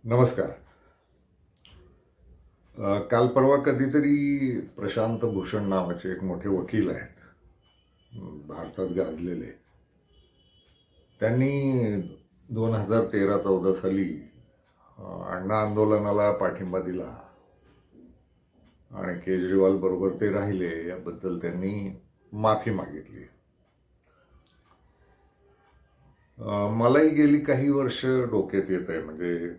नमस्कार. काल परवा कधीतरी प्रशांत भूषण नावाचे एक मोठे वकील आहेत, भारतात गाजलेले. त्यांनी 2013-14 साली अण्णा आंदोलनाला पाठिंबा दिला आणि केजरीवाल बरोबर ते राहिले याबद्दल त्यांनी माफी मागितली. मलाही गेली काही वर्ष डोक्यात येत आहे, म्हणजे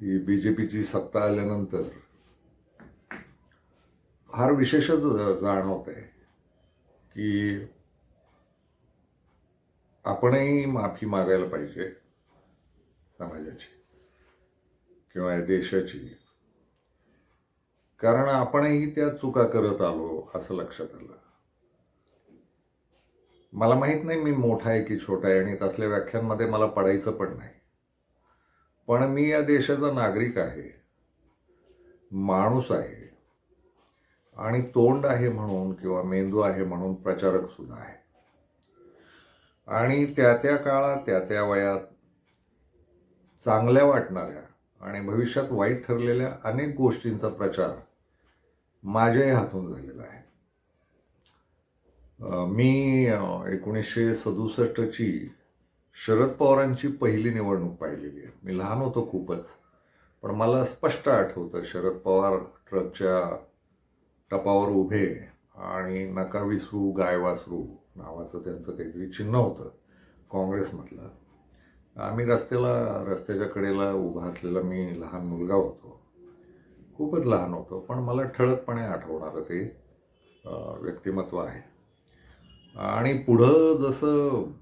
ही BJPची सत्ता आल्यानंतर फार विशेषच जाणवत आहे की आपणही माफी मागायला पाहिजे समाजाची किंवा या देशाची, कारण आपणही त्या चुका करत आलो असं लक्षात आलं. मला माहीत नाही मी मोठा आहे की छोटा आहे, आणि तसल्या व्याख्यांमध्ये मला पडायचं पण नाही. पण मी या देशाचा नागरिक आहे, माणूस आहे, आणि तोंड आहे म्हणून किंवा मेंदू आहे म्हणून प्रचारक सुद्धा आहे. आणि त्या त्या काळात त्या त्या वयात चांगल्या वाटणाऱ्या आणि भविष्यात वाईट ठरलेल्या अनेक गोष्टींचा प्रचार माझ्याही हातून झालेला आहे. मी 1967ची शरद पवारांची पहिली निवडणूक पाहिलेली आहे. मी लहान होतो खूपच, पण मला स्पष्ट आठवतं शरद पवार ट्रकच्या टपावर उभे आणि नका विसरू गाय वासरू नावाचं त्यांचं काहीतरी चिन्ह होतं काँग्रेसमधलं. आम्ही रस्त्याच्या कडेला उभा असलेला मी लहान मुलगा होतो, खूपच लहान होतो, पण मला ठळकपणे आठवणारं ते व्यक्तिमत्व आहे. आणि पुढं जसं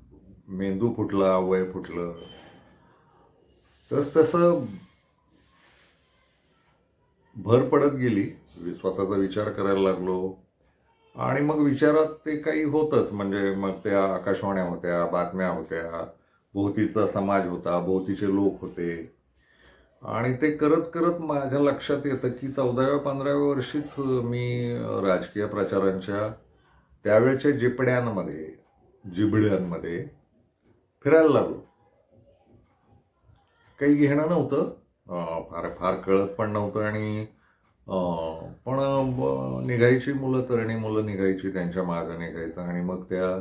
मेंदू फुटला, वय फुटलं, तसं भर पडत गेली. स्वतःचा विचार करायला लागलो, आणि मग विचारात ते काही होतंच. म्हणजे मग त्या आकाशवाण्या होत्या, बातम्या होत्या, भोवतीचा समाज होता, भोवतीचे लोक होते, आणि ते करत करत माझ्या लक्षात येतं की 14व्या-15व्या वर्षीच मी राजकीय प्रचारांच्या त्यावेळच्या जिबड्यांमध्ये फिरायला लागलो. काही घेणं नव्हतं, फार फार कळत पण नव्हतं, आणि पण निघायची तरुणी मुलं निघायची, त्यांच्या मागं निघायचं, आणि मग त्या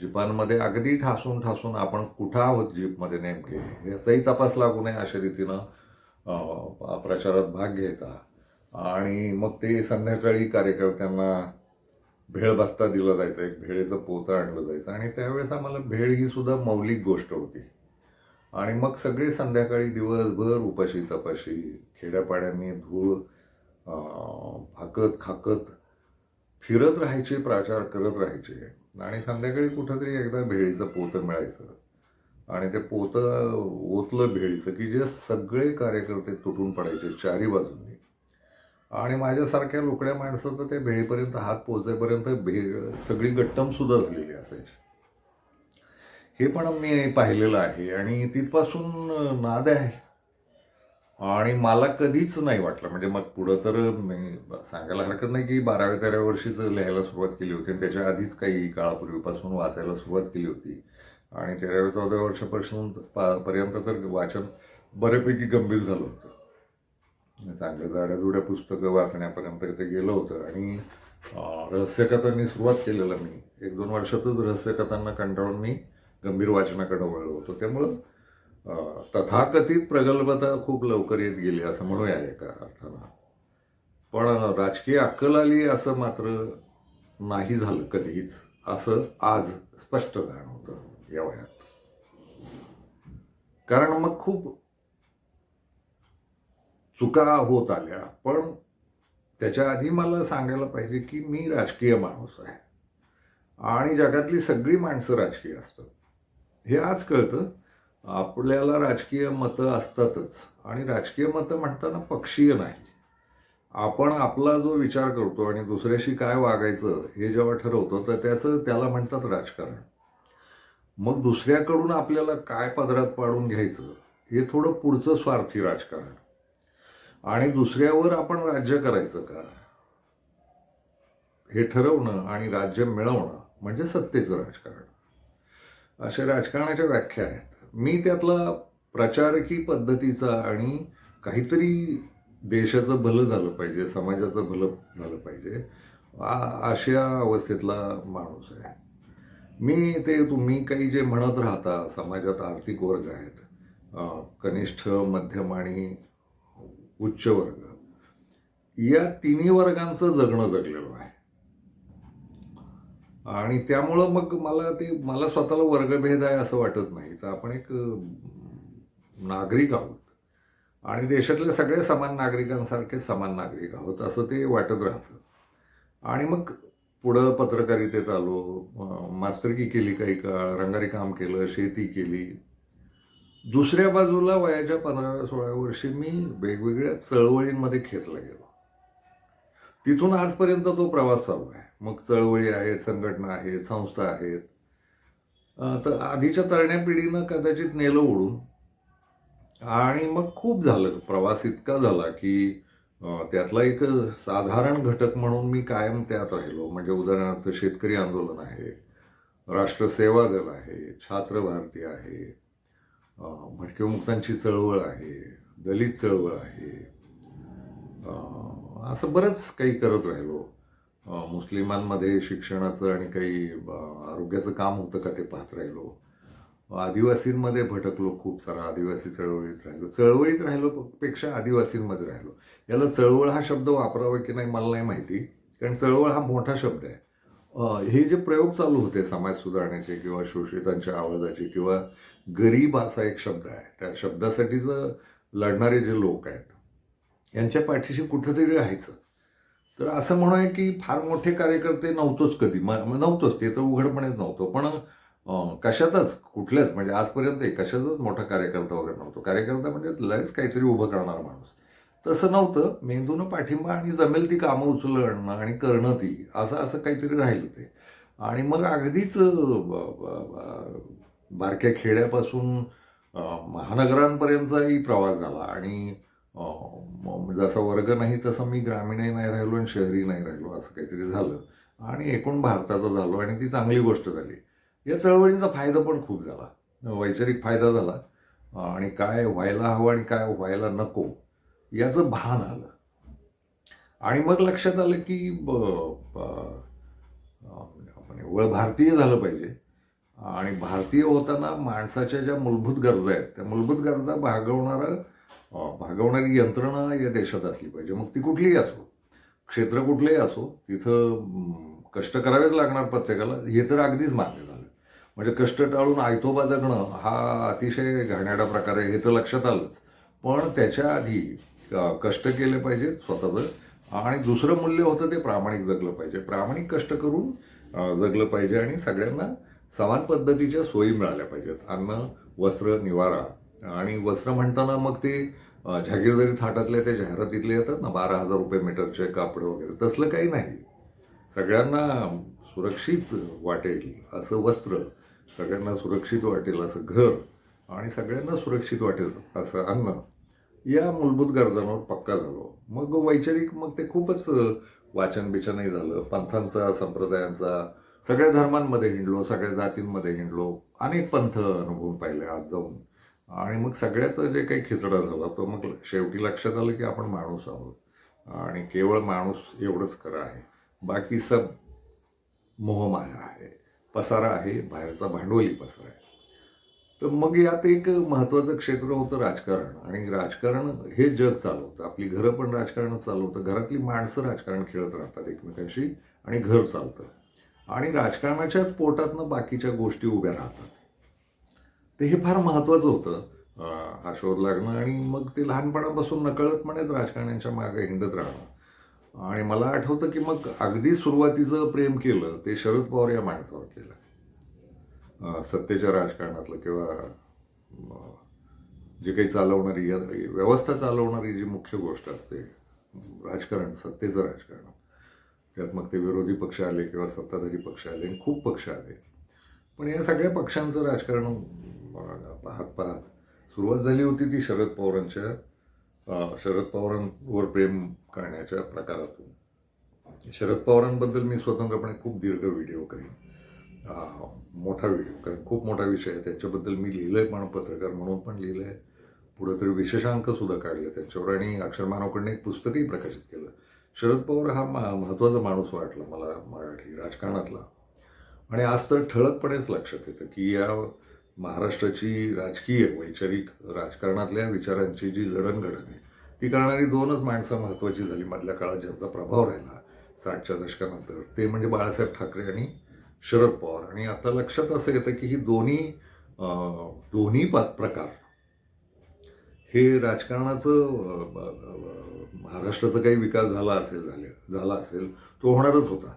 जीपांमध्ये अगदी ठासून ठासून आपण कुठं आहोत जीपमध्ये नेमके याचाही तपास लागू नये अशा रीतीनं प्रचारात भाग घ्यायचा. आणि मग ते संध्याकाळी कार्यकर्त्यांना भेळ बस्ता दिला जायचा, एक भेळेचं पोतं आणलं जायचं, आणि त्यावेळेस आम्हाला भेळ ही सुद्धा मौलिक गोष्ट होती. आणि मग सगळे संध्याकाळी दिवसभर उपाशी तपाशी खेड्यापाड्यांनी धूळ फाकत खाकत फिरत राहायचे, प्रचार करत राहायचे, आणि संध्याकाळी कुठंतरी एकदा भेळीचं पोतं मिळायचं, आणि ते पोतं ओतलं भेळीचं की जे सगळे कार्यकर्ते तुटून पडायचे चारी बाजूंनी. आणि माझ्यासारख्या लुकड्या माणसं तर त्या भेळीपर्यंत हात पोचायपर्यंत भेळ सगळी गट्टम सुद्धा झालेली असायची. हे पण मी पाहिलेलं आहे, आणि तिथपासून नाद आहे. आणि मला कधीच नाही वाटलं, म्हणजे मग पुढं तर मी सांगायला हरकत नाही की 12व्या-13व्या वर्षीच लिहायला सुरुवात केली होती, आणि त्याच्या आधीच काही काळापूर्वीपासून वाचायला सुरुवात केली होती. आणि 13व्या-14व्या वर्षापासून पर्यंत तर वाचन बऱ्यापैकी गंभीर झालं होतं. चांगल्या जाड्याजुड्या पुस्तकं वाचण्यापर्यंत ते गेलं होतं. आणि रहस्यकथांनी सुरुवात केलेलं मी 1-2 वर्षातच रहस्यकथांना कंटाळून मी गंभीर वाचनाकडे वळलो होतो. त्यामुळं तथाकथित प्रगल्भता खूप लवकर येत गेली असं म्हणूया एका अर्थानं. पण राजकीय अक्कल आली असं मात्र नाही झालं कधीच, असं आज स्पष्ट जाणवतं या वयात. कारण मग खूप चुका होत आल्या. पण त्याच्या आधी मला सांगायला पाहिजे की मी राजकीय माणूस आहे, आणि जगातली सगळी माणसं राजकीय असतात हे आज कळतं. आपल्याला राजकीय मतं असतातच, आणि राजकीय मतं म्हणताना पक्षीय नाही. आपण आपला जो विचार करतो आणि दुसऱ्याशी काय वागायचं हे जेव्हा ठरवतो तर त्याला म्हणतात राजकारण. मग दुसऱ्याकडून आपल्याला काय पदरात पाडून घ्यायचं हे थोडं पुढचं स्वार्थी राजकारण. आणि दुसऱ्यावर आपण राज्य करायचं का हे ठरवणं आणि राज्य मिळवणं म्हणजे सत्तेचं राजकारण. अशा राजकारणाच्या व्याख्या आहेत. मी त्यातला प्रचारकी पद्धतीचा आणि काहीतरी देशाचं भलं झालं पाहिजे, समाजाचं भलं झालं पाहिजे, अशा अवस्थेतला माणूस आहे मी. ते तुम्ही काही जे म्हणत राहता, समाजात आर्थिक वर्ग आहेत, कनिष्ठ, मध्यम आणि उच्च वर्ग, या तिन्ही वर्गांचं जगणं जगलेलो आहे. आणि त्यामुळं मग मला स्वतःला वर्गभेद आहे असं वाटत नाही. तर आपण एक नागरिक आहोत आणि देशातले सगळे समान नागरिकांसारखे समान नागरिक आहोत असं ते वाटत राहतं. आणि मग पुढं पत्रकारितेत आलो, मास्तरकी केली काही काळ, रंगारी काम केलं, शेती केली. दुसऱ्या बाजूला वयाच्या 15-16 वर्षी मी वेगवेगळ्या चळवळींमध्ये खेचला गेलो. तिथून आजपर्यंत तो प्रवास चालू आहे. मग चळवळी आहेत, संघटना आहेत, संस्था आहेत. तर आधीच्या तरुण्या पिढीनं कदाचित नेलं ओढून आणि मग खूप झालं, प्रवास इतका झाला की त्यातला एक साधारण घटक म्हणून मी कायम त्यात राहिलो. म्हणजे उदाहरणार्थ शेतकरी आंदोलन आहे, राष्ट्रसेवा दल आहे, छात्र भारती आहे, भटक्या चळवळ आहे, दलित चळवळ आहे, असं बरंच काही करत राहिलो. मुस्लिमांमध्ये शिक्षणाचं आणि काही आरोग्याचं काम होतं का ते पाहत राहिलो. आदिवासींमध्ये भटकलो, खूप सारा आदिवासी चळवळीत राहिलो पेक्षा आदिवासींमध्ये राहिलो. याला चळवळ हा शब्द वापरावा की नाही मला नाही माहिती, कारण चळवळ हा मोठा शब्द आहे. हे जे प्रयोग चालू होते समाज सुधारण्याचे किंवा शोषितांच्या आवाजाचे किंवा गरीब असा एक शब्द आहे, त्या शब्दासाठीच लढणारे जे लोक आहेत यांच्या पाठीशी कुठंतरी राहायचं. तर असं म्हणूया की फार मोठे कार्यकर्ते नव्हतोच कधी, नव्हतोच, ते तर उघडपणेच नव्हतं. पण कशातच कुठल्याच म्हणजे आजपर्यंत कशातच मोठा कार्यकर्ता वगैरे नव्हतो. कार्यकर्ता म्हणजे लयच काहीतरी उभं करणारा माणूस तसं नव्हतं. मेंदूनं पाठिंबा आणि जमेल ती कामं उचलणं आणि करणं ती असं काहीतरी राहिलं ते. आणि मग अगदीच बारक्या खेड्यापासून महानगरांपर्यंतचाही प्रवास झाला. आणि जसा वर्ग नाही तसं मी ग्रामीणही नाही राहिलो आणि शहरी नाही राहिलो, असं काहीतरी झालं. आणि एकूण भारताचा झालो आणि ती चांगली गोष्ट झाली. या चळवळीचा फायदा पण खूप झाला, वैचारिक फायदा झाला. आणि काय व्हायला हवं आणि काय व्हायला नको याचं भान आलं. आणि मग लक्षात आलं की आपण एवढं भारतीय झालं पाहिजे. आणि भारतीय होताना माणसाच्या ज्या मूलभूत गरजा आहेत त्या मूलभूत गरजा भागवणारी यंत्रणा या देशात असली पाहिजे. मग ती कुठलीही असो, क्षेत्र कुठलंही असो, तिथं कष्ट करावेच लागणार प्रत्येकाला, हे तर अगदीच मान्य झालं. म्हणजे कष्ट टाळून आयतोबा जगणं हा अतिशय घाणेरडा प्रकार आहे हे तर लक्षात आलंच. पण त्याच्या आधी कष्ट केले पाहिजेत स्वतःचं. आणि दुसरं मूल्य होतं ते प्रामाणिक जगलं पाहिजे, प्रामाणिक कष्ट करून जगलं पाहिजे. आणि सगळ्यांना समान पद्धतीच्या सोयी मिळाल्या पाहिजेत, अन्न, वस्त्र, निवारा. आणि वस्त्र म्हणताना मग ते जहागीरदारी थाटातल्या त्या जाहिरातीतले येतात ना, 12,000 रुपये मीटरचे कापड वगैरे, तसलं काही नाही. सगळ्यांना सुरक्षित वाटेल असं वस्त्र, सगळ्यांना सुरक्षित वाटेल असं घर आणि सगळ्यांना सुरक्षित वाटेल असं अन्न, या मूलभूत गरजांवर पक्का झालो. मग वैचारिक मग ते खूपच वाचन बिचनही झालं, पंथांचा, संप्रदायांचा, सगळ्या धर्मांमध्ये हिंडलो, सगळ्या जातींमध्ये हिंडलो, अनेक पंथ अनुभवून पाहिले आज जाऊन. आणि मग सगळ्याचं जे काही खिचडा झाला तो मग शेवटी लक्षात आलं की आपण माणूस आहोत आणि केवळ माणूस एवढंच खरं आहे, बाकी सब मोहमाया आहे, पसारा आहे, बाहेरचा भांडवली पसारा आहे. तर मग यात एक महत्त्वाचं क्षेत्र होतं राजकारण. आणि राजकारण हे जग चालवतं, आपली घरं पण राजकारण चालवतं, घरातली माणसं राजकारण खेळत राहतात एकमेकांशी आणि घर चालतं. आणि राजकारणाच्याच पोटातनं बाकीच्या गोष्टी उभ्या राहतात. तर हे फार महत्त्वाचं होतं, हा शोध लागणं. आणि मग ते लहानपणापासून नकळतपणेच राजकारण्यांच्या मागे हिंडत राहणं. आणि मला आठवतं की मग अगदी सुरुवातीचं प्रेम केलं ते शरद पवार या माणसावर केलं, सत्तेच्या राजकारणातलं किंवा जे काही चालवणारी व्यवस्था चालवणारी जी मुख्य गोष्ट असते राजकारण, सत्तेचं राजकारण, त्यात मग ते विरोधी पक्ष आले किंवा सत्ताधारी पक्ष आले आणि खूप पक्ष आले. पण या सगळ्या पक्षांचं राजकारण पाहत सुरुवात झाली होती ती शरद पवारांवर प्रेम करण्याच्या प्रकारातून. शरद पवारांबद्दल मी स्वतंत्रपणे खूप दीर्घ व्हिडिओ करीन, मोठा व्हिडिओ, कारण खूप मोठा विषय आहे. त्याच्याबद्दल मी लिहिलं आहे, पण पत्रकार म्हणून पण लिहिलं आहे. पुढं तरी विशेषांकसुद्धा काढले त्यांच्यावर आणि अक्षरमानवकडनं एक पुस्तकही प्रकाशित केलं. शरद पवार हा महत्त्वाचा माणूस वाटला मला मराठी राजकारणातला. आणि आज तर ठळकपणेच लक्षात येतं की या महाराष्ट्राची राजकीय वैचारिक राजकारणातल्या विचारांची जी जडणघडण आहे ती करणारी दोनच माणसं महत्त्वाची झाली मधल्या काळात, ज्यांचा प्रभाव राहिला 60च्या दशकानंतर. ते म्हणजे बाळासाहेब ठाकरे आणि शरद पवार. आणि आता लक्षात असं येतं की ही दोन्ही प्रकार हे राजकारणाचं महाराष्ट्राचा काही विकास झाला असेल तो होणारच होता.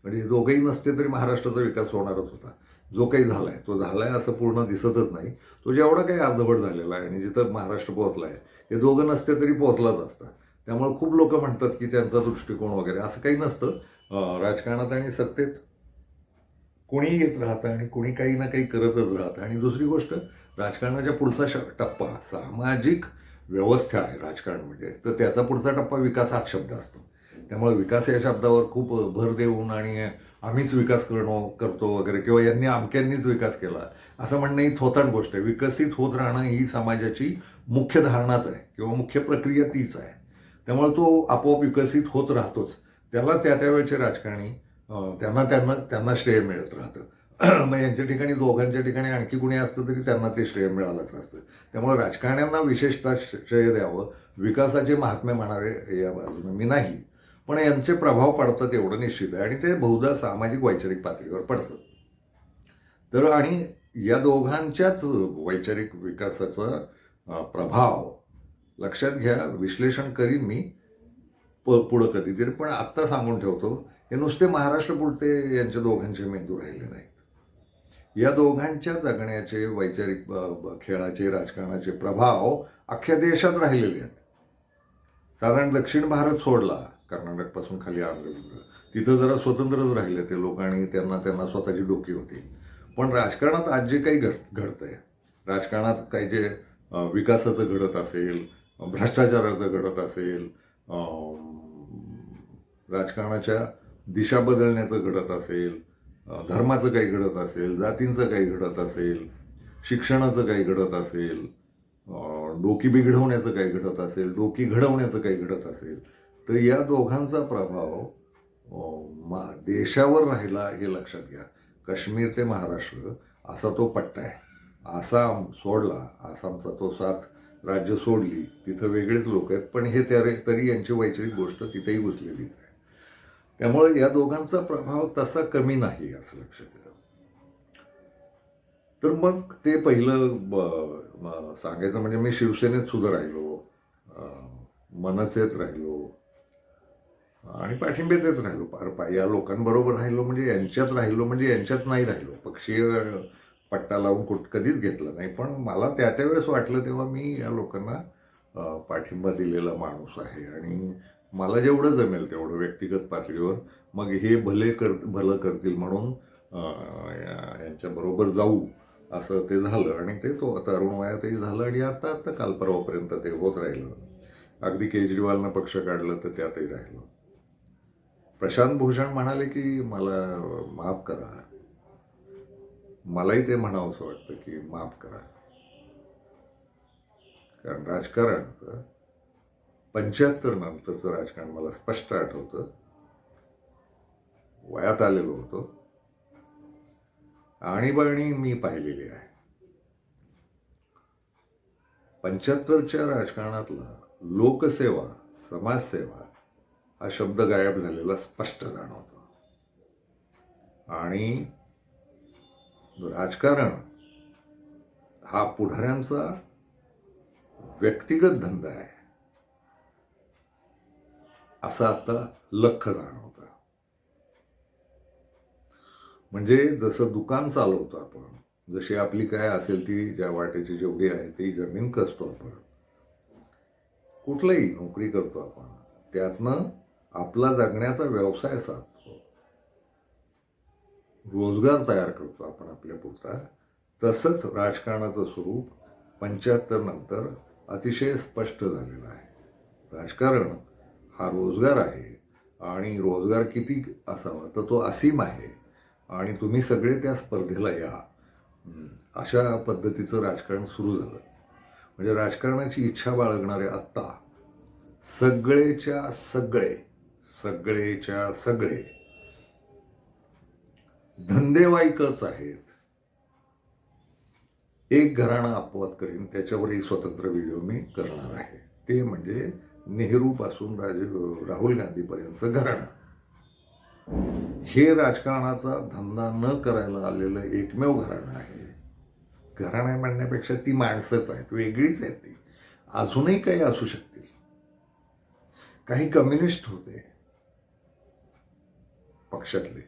म्हणजे दोघंही नसते तरी महाराष्ट्राचा विकास होणारच होता. जो काही झाला आहे तो झाला आहे असं पूर्ण दिसतच नाही. तो जेवढा काही अर्धवट झालेला आहे आणि जिथं महाराष्ट्र पोहोचला आहे हे दोघं नसते तरी पोहोचलाच असता. त्यामुळे खूप लोक म्हणतात की त्यांचा दृष्टिकोन वगैरे असं काही नसतं. राजकारणात आणि सत्तेत कोणीही येत राहतं आणि कोणी काही ना काही करतच राहतं. आणि दुसरी गोष्ट, राजकारणाच्या पुढचा टप्पा सामाजिक व्यवस्था आहे राजकारण म्हणजे, तर त्याचा पुढचा टप्पा विकास हा शब्द असतो. त्यामुळे विकास या शब्दावर खूप भर देऊन आणि आम्हीच विकास करतो वगैरे किंवा अमक्यांनीच विकास केला असं म्हणणं ही थोतांड गोष्ट आहे. विकसित होत राहणं ही समाजाची मुख्य धारणाच आहे किंवा मुख्य प्रक्रिया तीच आहे. त्यामुळे तो आपोआप विकसित होत राहतोच. त्याला त्यावेळेचे राजकारणी त्यांना श्रेय मिळत राहतं. मग यांच्या ठिकाणी दोघांच्या ठिकाणी आणखी कुणी असतं तरी त्यांना ते श्रेय मिळालंच असतं. त्यामुळे राजकारण्यांना विशेषतः श्रेय द्यावं, विकासाचे महात्म्य म्हणावे या बाजूने मी नाही, पण यांचे प्रभाव पडतात एवढं निश्चित आहे. आणि ते बहुधा सामाजिक वैचारिक पातळीवर पडतात. तर आणि या दोघांच्याच वैचारिक विकासाचा प्रभाव लक्षात घ्या, विश्लेषण करीन मी पुढं कधीतरी, पण आत्ता सांगून ठेवतो, हे नुसते महाराष्ट्रपुरते यांच्या दोघांचे मेंदू राहिले नाहीत. या दोघांच्या जगण्याचे वैचारिक खेळाचे राजकारणाचे प्रभाव अख्ख्या देशात राहिलेले आहेत. साधारण दक्षिण भारत सोडला, कर्नाटकपासून खाली आंध्र, तिथं जरा स्वतंत्रच राहिले ते लोक आणि त्यांना स्वतःची डोकी होती. पण राजकारणात आज जे काही घडतंय, राजकारणात काही जे विकासाचं घडत असेल, भ्रष्टाचाराचं घडत असेल, राजकारणाच्या दिशा बदलण्याचं घडत असेल, धर्माचं काही घडत असेल, जातींचं काही घडत असेल, शिक्षणाचं काही घडत असेल, डोकी बिघडवण्याचं काही घडत असेल, डोकी घडवण्याचं काही घडत असेल, तर या दोघांचा प्रभाव देशावर राहिला हे लक्षात घ्या. काश्मीर ते महाराष्ट्र असा तो पट्टा आहे. आसाम सोडला, आसामचा तो 7 राज्य सोडली, तिथं वेगळेच लोक आहेत, पण हे तरी यांची वैचारिक गोष्ट तिथेही घुसलेलीच आहे. त्यामुळे या दोघांचा प्रभाव तसा कमी नाही असं लक्षात येतं. तर मग ते पहिलं सांगायचं म्हणजे मी शिवसेनेत सुद्धा राहिलो, मनसेत राहिलो आणि पाठिंबे देत राहिलो. या लोकांबरोबर राहिलो म्हणजे यांच्यात राहिलो म्हणजे यांच्यात नाही राहिलो. पक्षीय पट्टा लावून कधीच घेतला नाही. पण मला त्यावेळेस वाटलं तेव्हा मी या लोकांना पाठिंबा दिलेला माणूस आहे आणि मला जेवढं जमेल तेवढं व्यक्तिगत पातळीवर मग हे भलं करतील म्हणून यांच्याबरोबर जाऊ असं ते झालं. आणि ते तरुण वयातही झालं आणि आता काल परवापर्यंत ते होत राहिलं. अगदी केजरीवालनं पक्ष काढलं तर त्यातही राहिलो. प्रशांत भूषण म्हणाले की मला माफ करा. मलाही ते म्हणावंसं वाटतं की माफ करा, कारण राजकारण 75 नंतरचं राजकारण मला स्पष्ट आठवतं. वयात आलेलो होतो, आणीबाणी मी पाहिलेली आहे. 75च्या राजकारणातला लोकसेवा, समाजसेवा हा शब्द गायब झालेला स्पष्ट जाणवतो. आणि राजकारण हा पुढाऱ्यांचा व्यक्तिगत धंदा आहे असं आता लख्ख जाणवतं. म्हणजे जसं दुकान चालवतो आपण, जशी आपली काय असेल ती ज्या वाटेची जेवढी आहे ती जमीन कसतो आपण, कुठलंही नोकरी करतो आपण, त्यातनं आपला जगण्याचा व्यवसाय साधतो, रोजगार तयार करतो आपण आपल्या पुरता. तसंच राजकारणाचं स्वरूप 75 नंतर अतिशय स्पष्ट झालेलं आहे. राजकारण हा रोजगार आहे आणि रोजगार किती असावा तर तो असीम आहे आणि तुम्ही सगळे त्या स्पर्धेला या, अशा पद्धतीचं राजकारण सुरू झालं. म्हणजे राजकारणाची इच्छा बाळगणारे आत्ता सगळेच्या सगळे धंदेवाईकच आहेत. एक घराणं अपवाद करीन, त्याच्यावरही स्वतंत्र व्हिडिओ मी करणार आहे. ते म्हणजे नेहरूपासून राहुल गांधीपर्यंतचं घराणं. हे राजकारणाचा धंदा न करायला आलेलं एकमेव घराणं आहे. घराणं म्हणण्यापेक्षा ती माणसंच आहेत, वेगळीच आहेत ती. अजूनही काही असू शकतील. काही कम्युनिस्ट होते पक्षातले,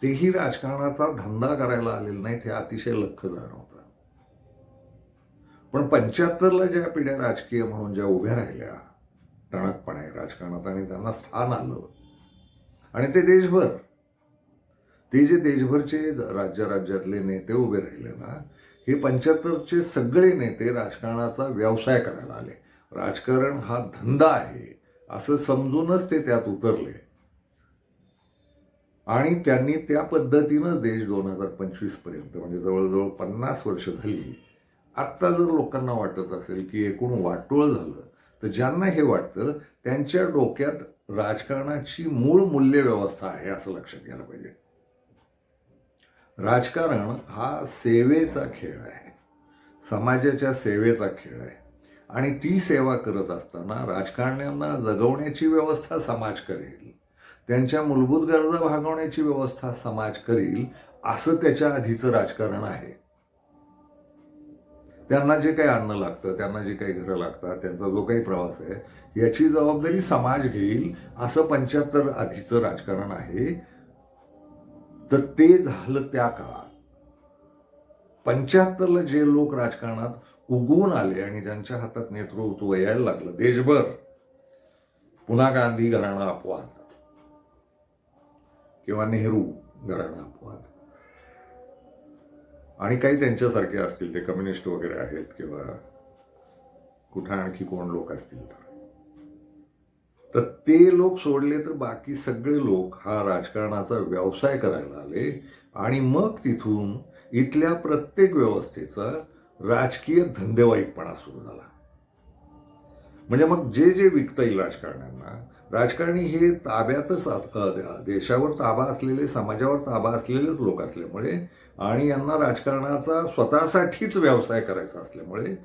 तेही राजकारणाचा धंदा करायला आलेले नाहीत, हे अतिशय लख्ख जाणवतं. पण 75ला ज्या पिढ्या राजकीय म्हणून ज्या उभ्या राहिल्या टणकपणे राजकारणात आणि त्यांना स्थान आलं, आणि ते देशभर, ते जे देशभरचे राज्यातले नेते उभे राहिले ना, हे 75चे सगळे नेते राजकारणाचा व्यवसाय करायला आले. राजकारण हा धंदा आहे असं समजूनच ते त्यात उतरले आणि त्यांनी त्या पद्धतीनं देश 2025 पर्यंत, म्हणजे जवळजवळ 50 वर्ष झाली. आत्ता जर लोकांना वाटत असेल की एकूण वाटोळ झालं, तर ज्यांना हे वाटतं त्यांच्या डोक्यात राजकारणाची मूळ मूल्य व्यवस्था आहे असं लक्षात घ्यायला पाहिजे. राजकारण हा सेवेचा खेळ आहे, समाजाच्या सेवेचा खेळ आहे. आणि ती सेवा करत असताना राजकारण्यांना जगवण्याची व्यवस्था समाज करेल, त्यांच्या मूलभूत गरजा भागवण्याची व्यवस्था समाज करील, असं त्याच्या आधीचं राजकारण आहे. त्यांना जे काही अन्न लागतं, त्यांना जे काही घरं लागतात, त्यांचा जो काही प्रवास आहे, याची जबाबदारी समाज घेईल, असं 75 आधीचं राजकारण आहे. तर ते झालं त्या काळात. 75ला जे लोक राजकारणात उगवून आले आणि ज्यांच्या हातात नेतृत्व यायला लागलं देशभर, पुन्हा गांधी घराणं अपवाद किंवा नेहरू घराणं अपवाद, आणि काही त्यांच्यासारखे असतील, ते कम्युनिस्ट वगैरे आहेत किंवा कुठं आणखी कोण लोक असतील, तर ते लोक सोडले तर बाकी सगळे लोक हा राजकारणाचा व्यवसाय करायला आले. आणि मग तिथून इथल्या प्रत्येक व्यवस्थेचा राजकीय धंदेवाईकपणा सुरू झाला. म्हणजे मग जे जे विकता येईल राजकारण्यांना, राजकारणी हे ताब्यातच देशावर ताबा असलेले, समाजावर ताबा असलेलेच लोक असल्यामुळे, आणि यांना राजकारणाचा स्वतःसाठीच व्यवसाय करायचा असल्यामुळे,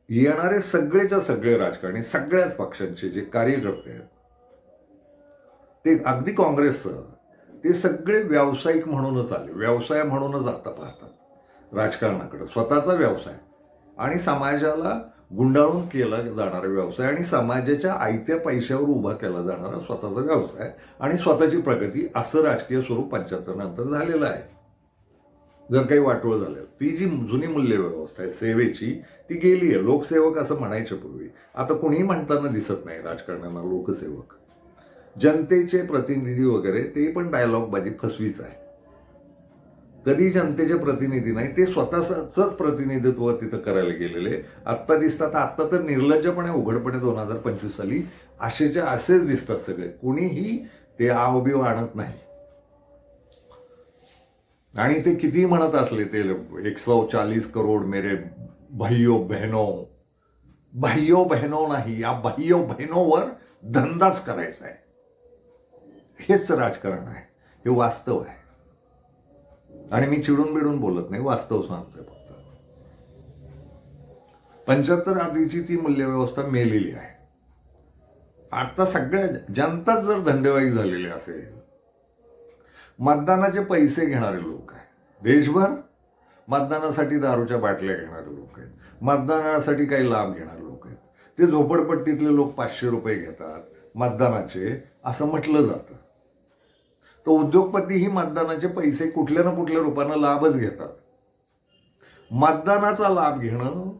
येणारे सगळेच्या सगळे राजकारणी, सगळ्याच पक्षांचे जे कार्यकर्ते आहेत, ते अगदी काँग्रेससह, ते सगळे व्यावसायिक म्हणूनच आले, व्यवसाय म्हणूनच आता पाहतात राजकारणाकडे, स्वतःचा व्यवसाय आणि समाजाला गुंडाळून केला जाणारा व्यवसाय आणि समाजाच्या आयत्या पैशावर उभा केला जाणारा स्वतःचा व्यवसाय आणि स्वतःची प्रगती, असं राजकीय स्वरूप 75 नंतर झालेलं आहे. जर काही वाटोळ झालं, ती जी जुनी मूल्य व्यवस्था आहे सेवेची, ती गेली आहे. लोकसेवक असं म्हणायच्या पूर्वी आता कोणीही म्हणताना दिसत नाही राजकारण्यांना लोकसेवक. जनतेचे प्रतिनिधी वगैरे, ते पण डायलॉगबाजी फसवीच आहे. कधी जनतेचे प्रतिनिधी नाही, ते स्वतःच प्रतिनिधित्व तिथं करायला गेलेले आत्ता दिसतात. आत्ता तर निर्लज्जपणे उघडपणे 2025 साली असेच दिसतात सगळे. कुणीही ते आवबीव आणत नाही. आणि ते किती म्हणत असले, ते 140 करोड मेरे भाइयों बहनों नाही, या भाइयों बहनोंवर धंदाच करायचा आहे. हेच राजकारण आहे, हे वास्तव आहे. आणि मी चिडून बिडून बोलत नाही, वास्तव सांगतोय फक्त. 75 आधीची ती मूल्यव्यवस्था मेलेली आहे. आता सगळ्या जनताच जर धंदेवाईक झालेली असेल, मतदानाचे पैसे घेणारे लोक आहेत देशभर, मतदानासाठी दारूच्या बाटल्या घेणारे लोक आहेत, मतदानासाठी काही लाभ घेणारे लोक आहेत. ते झोपडपट्टीतले लोक 500 रुपये घेतात मतदानाचे, असं म्हटलं जातं. तर उद्योगपतीही मतदानाचे पैसे कुठल्या ना कुठल्या रूपानं लाभच घेतात. मतदानाचा लाभ घेणं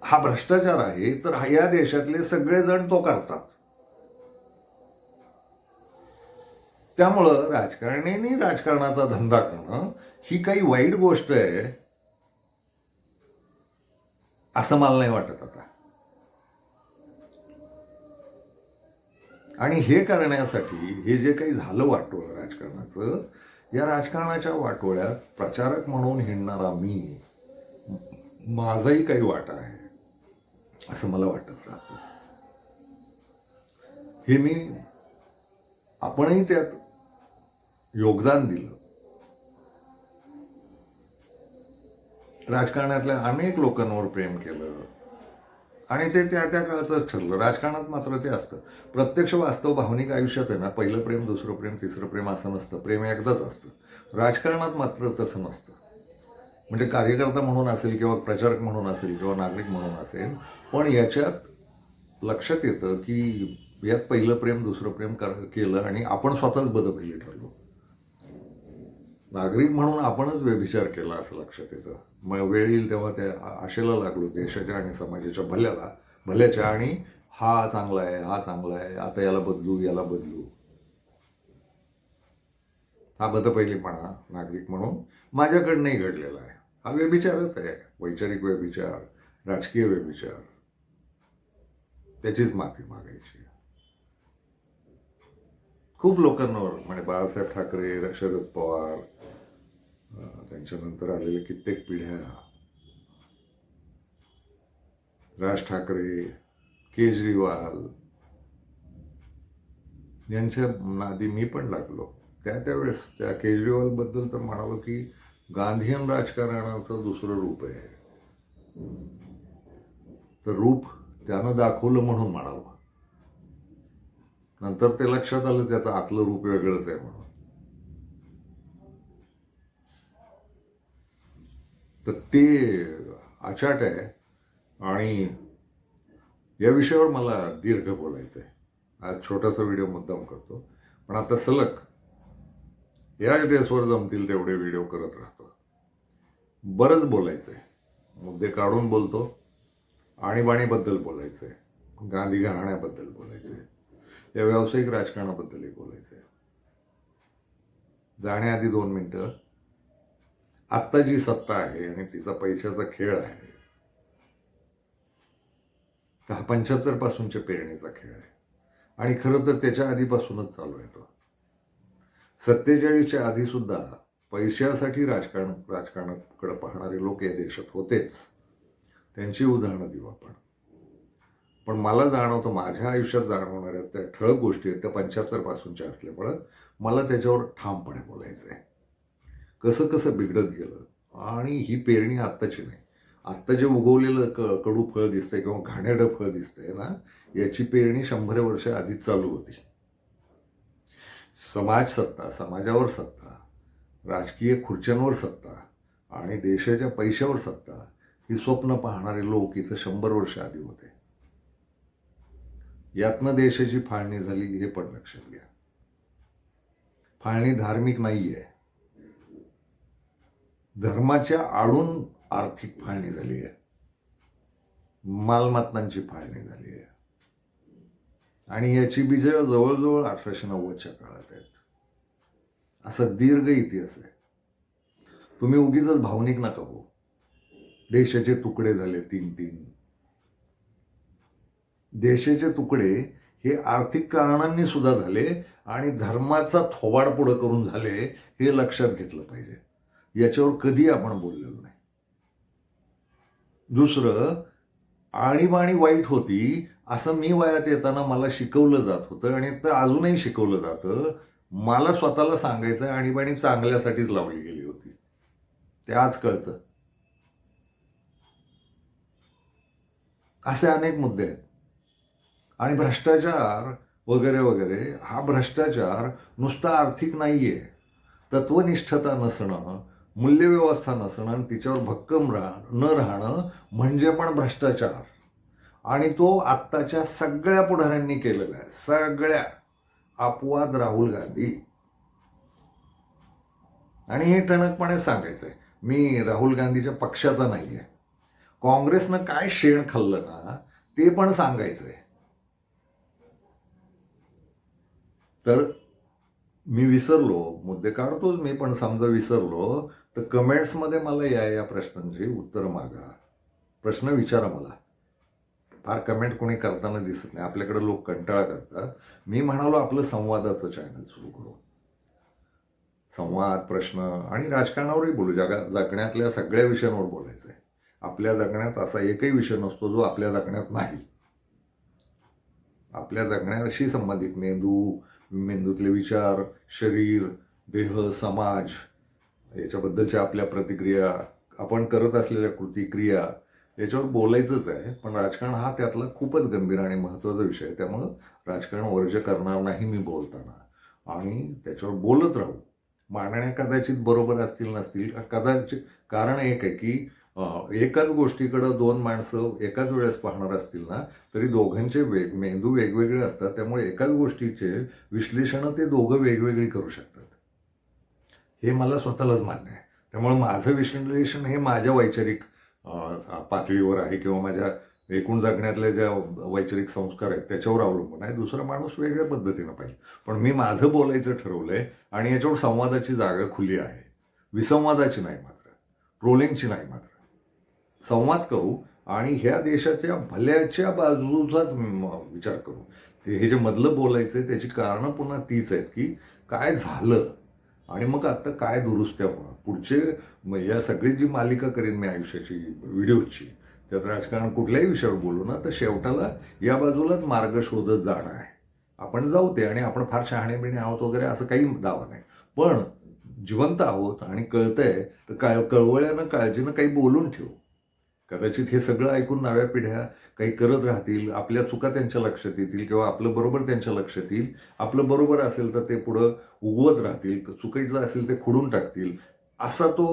हा भ्रष्टाचार आहे, तर या देशातले सगळेजण तो करतात. त्यामुळं राजकारण्यांनी राजकारणाचा धंदा करणं ही काही वाईट गोष्ट आहे असं मला नाही वाटत आता. आणि हे करण्यासाठी हे जे काही झालं वाटोळ राजकारणाचं, या राजकारणाच्या वाटोळ्यात प्रचारक म्हणून हिंडणारा मी, माझाही काही वाटा आहे असं मला वाटत राहतं. हे मी आपणही त्यात योगदान दिलं. राजकारणातल्या अनेक लोकांवर प्रेम केलं आणि ते त्या त्या काळातच ठरलं. राजकारणात मात्र ते असतं. प्रत्यक्ष वास्तव भावनिक आयुष्यात आहे ना, पहिलं प्रेम, दुसरं प्रेम, तिसरं प्रेम असं नसतं. प्रेम एकदाच असतं. राजकारणात मात्र तसं नसतं. म्हणजे कार्यकर्ता म्हणून असेल किंवा प्रचारक म्हणून असेल किंवा नागरिक म्हणून असेल, पण याच्यात लक्षात येतं की यात पहिलं प्रेम, दुसरं प्रेम केलं आणि आपण स्वतःच बदपहिली ठरलो. नागरिक म्हणून आपणच व्यभिचार केला असं लक्षात येतं. मग वेळ येईल तेव्हा त्या आशेला लागलो देशाच्या आणि समाजाच्या भल्याच्या, आणि हा चांगला आहे, हा चांगला आहे, आता याला बदलू. हा बदपहिलीपणा नागरिक म्हणून माझ्याकडनंही घडलेला आहे. हा व्यभिचारच आहे. वैचारिक व्यभिचार, राजकीय व्यभिचार. त्याचीच माफी मागायची. खूप लोकांवर, म्हणजे बाळासाहेब ठाकरे, शरद पवार, त्यांच्यानंतर आलेल्या कित्येक पिढ्या, राज ठाकरे, केजरीवाल यांच्या नादी मी पण लागलो. त्यावेळेस त्या केजरीवालबद्दल तर म्हणालो की गांधीयन राजकारणाचं दुसरं रूप आहे. तर रूप त्यानं दाखवलं म्हणून म्हणावं. नंतर ते लक्षात आलं त्याचं आतलं रूप वेगळंच आहे म्हणून. तर ते अचाट आहे आणि या विषयावर मला दीर्घ बोलायचं आहे. आज छोटासा व्हिडिओ मुद्दाम करतो, पण आता सलग याच ड्रेसवर जमतील तेवढे व्हिडिओ करत राहतो. बरंच बोलायचं आहे. मुद्दे काढून बोलतो. आणीबाणीबद्दल बोलायचं आहे, गांधी घराण्याबद्दल बोलायचं आहे, या व्यावसायिक राजकारणाबद्दलही बोलायचं आहे. जाण्याआधी 2 मिनिटं, आत्ता जी सत्ता आहे आणि तिचा पैशाचा खेळ आहे, तर हा 75 पासूनच्या पेरणीचा खेळ आहे. आणि खरं तर त्याच्या आधीपासूनच चालू आहे तो. 47च्या आधी सुद्धा पैशासाठी राजकारणाकडे पाहणारे लोक या देशात होतेच. त्यांची उदाहरणं देऊ आपण. पण मला जाणवतं, माझ्या आयुष्यात जाणवणाऱ्या त्या ठळक गोष्टी आहेत त्या 75 पासूनच्या असल्यामुळं मला त्याच्यावर ठामपणे बोलायचं आहे. कसं कसं बिघडत गेलं. आणि ही पेरणी आत्ताची नाही. आत्ता जे उगवलेलं कडू फळ दिसतंय किंवा घाणेरडं फळ दिसतंय ना, याची पेरणी 100 वर्ष आधीच चालू होती. समाजसत्ता, समाजावर सत्ता, राजकीय खुर्च्यांवर सत्ता आणि देशाच्या पैशावर सत्ता ही स्वप्न पाहणारे लोक इथं 100 वर्ष आधी होते. यातनं देशाची फाळणी झाली हे पण लक्षात घ्या. फाळणी धार्मिक नाही आहे, धर्माच्या आडून आर्थिक फाळणी झाली आहे, मालमत्तांची फाळणी झाली आहे. आणि याची बीजं जवळजवळ 1890च्या काळात आहेत. असा दीर्घ इतिहास आहे. तुम्ही उगीच भावनिक नका हो. देशाचे तुकडे झाले 3-3. देशाचे तुकडे हे आर्थिक कारणांनी सुद्धा झाले आणि धर्माचा थोबाड पुढं करून झाले, हे लक्षात घेतलं पाहिजे. याच्यावर कधी आपण बोललेलो नाही. दुसरं, आणीबाणी वाईट होती असं मी वयात येताना मला शिकवलं जात होतं आणि ते अजूनही शिकवलं जातं. मला स्वतःला सांगायचं आणीबाणी चांगल्यासाठीच लावली गेली होती. ते आज कळतं. असे अनेक मुद्दे आहेत. आणि भ्रष्टाचार वगैरे वगैरे, हा भ्रष्टाचार नुसता आर्थिक नाहीये. तत्वनिष्ठता नसणं, मूल्यव्यवस्था नसणं आणि तिच्यावर भक्कम न राहणं म्हणजे पण भ्रष्टाचार. आणि तो आत्ताच्या सगळ्या पुढाऱ्यांनी केलेला आहे. सगळ्या, अपवाद राहुल गांधी. आणि हे टणकपणे सांगायचं आहे, मी राहुल गांधीच्या पक्षाचा नाही आहे. काँग्रेसनं काय शेण खाल्लं ना, ते पण सांगायचं आहे. तर मी विसरलो, मुद्दे काढतोच मी, पण समजा विसरलो तर कमेंट्समध्ये मला या प्रश्नांची उत्तरं मागा. प्रश्न विचारा मला. फार कमेंट कोणी करताना दिसत नाही. आपल्याकडे लोक कंटाळा करतात. मी म्हणालो आपलं संवादाचं चॅनल सुरू करू. संवाद, प्रश्न आणि राजकारणावरही बोलू. जगण्यातल्या सगळ्या विषयांवर बोलायचं आहे. आपल्या जगण्यात असा एकही विषय नसतो जो आपल्या जगण्यात नाही. आपल्या जगण्याशी संबंधित मेंदूतले विचार, शरीर, देह, समाज याच्याबद्दलच्या आपल्या प्रतिक्रिया, आपण करत असलेल्या कृती, क्रिया याच्यावर बोलायचंच आहे. पण राजकारण हा त्यातला खूपच गंभीर आणि महत्त्वाचा विषय आहे. त्यामुळं राजकारण वर्ज्य करणार नाही मी बोलताना, आणि त्याच्यावर बोलत राहू. मांडण्या कदाचित बरोबर असतील नसतील, कदाचित कारण एक आहे की एकाच गोष्टीकडं दोन माणसं एकाच वेळेस पाहणार असतील ना, तरी दोघांचे मेंदू वेगवेगळे असतात. त्यामुळे एकाच गोष्टीचे विश्लेषण ते दोघं वेगवेगळी करू शकतात. हे मला स्वतःलाच मान्य आहे. त्यामुळे माझं विश्लेषण हे माझ्या वैचारिक पातळीवर आहे किंवा माझ्या एकूण जगण्यातल्या ज्या वैचारिक संस्कार आहेत त्याच्यावर अवलंबून आहे. दुसरा माणूस वेगळ्या पद्धतीनं पाहिजे. पण मी माझं बोलायचं ठरवलंय आणि याच्यावर संवादाची जागा खुली आहे. विसंवादाची नाही मात्र, ट्रोलिंगची नाही मात्र. संवाद करू आणि ह्या देशाच्या भल्याच्या बाजूचाच विचार करू. हे जे मधलं बोलायचं आहे त्याची कारणं पुन्हा तीच आहेत की काय झालं आणि मग आता काय दुरुस्त्या होणार. पुढचे या सगळी जी मालिका करीन मी आयुष्याची व्हिडिओची, त्यात राजकारण कुठल्याही विषयावर बोलू ना, तर शेवटाला या बाजूलाच मार्ग शोधत जाणं आहे. आपण जाऊ ते, आणि आपण फार शहाणे-बिणे आहोत वगैरे असं काही दावा नाही. पण जिवंत आहोत आणि कळतंय तर कळवळ्यानं काळजीनं काही बोलून ठेवू. कदाचित हे सगळं ऐकून नव्या पिढ्या काही करत राहतील, आपल्या चुका त्यांच्या लक्षात येतील किंवा आपलं बरोबर त्यांच्या लक्षात येईल. आपलं बरोबर असेल तर ते पुढं उगवत राहतील, चुकीचं असेल ते खुडून टाकतील. असा तो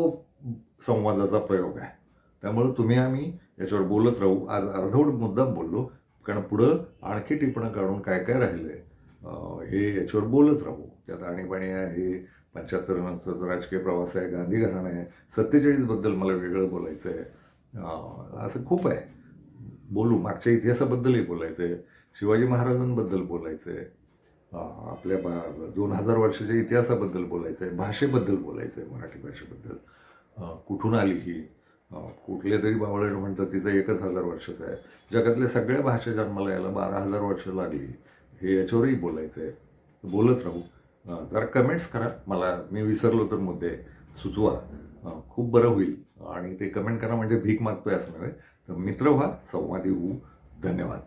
संवादाचा प्रयोग आहे. त्यामुळं तुम्ही आम्ही याच्यावर बोलत राहू. आज अर्धवट मुद्दाम बोललो, कारण पुढं आणखी टिपणं काढून काय काय राहिलंय हे याच्यावर बोलत राहू. त्यात आणीबाणी आहे, 75 नंतरचा राजकीय प्रवास आहे, गांधी घराणं आहे, 47 बद्दल मला वेगळं बोलायचं आहे. असं खूप आहे. बोलू. मागच्या इतिहासाबद्दलही बोलायचं आहे, शिवाजी महाराजांबद्दल बोलायचं आहे, आपल्या 2000 वर्षाच्या इतिहासाबद्दल बोलायचं आहे, भाषेबद्दल बोलायचं आहे, मराठी भाषेबद्दल. कुठून आली ही, कुठले तरी बावळट म्हणतात तिचं 1000 वर्षाचं आहे. जगातल्या सगळ्या भाषा जन्माला यायला 12,000 वर्ष लागली. हे याच्यावरही बोलायचं आहे. बोलत राहू. जरा कमेंट्स करा. मी विसरलो तर मुद्दे सुचवा. खूप बरं होईल. आणि ते कमेंट करा म्हणजे भीक मागतोय असं नव्हे, तर मित्र व्हा, संवादी होऊ. धन्यवाद.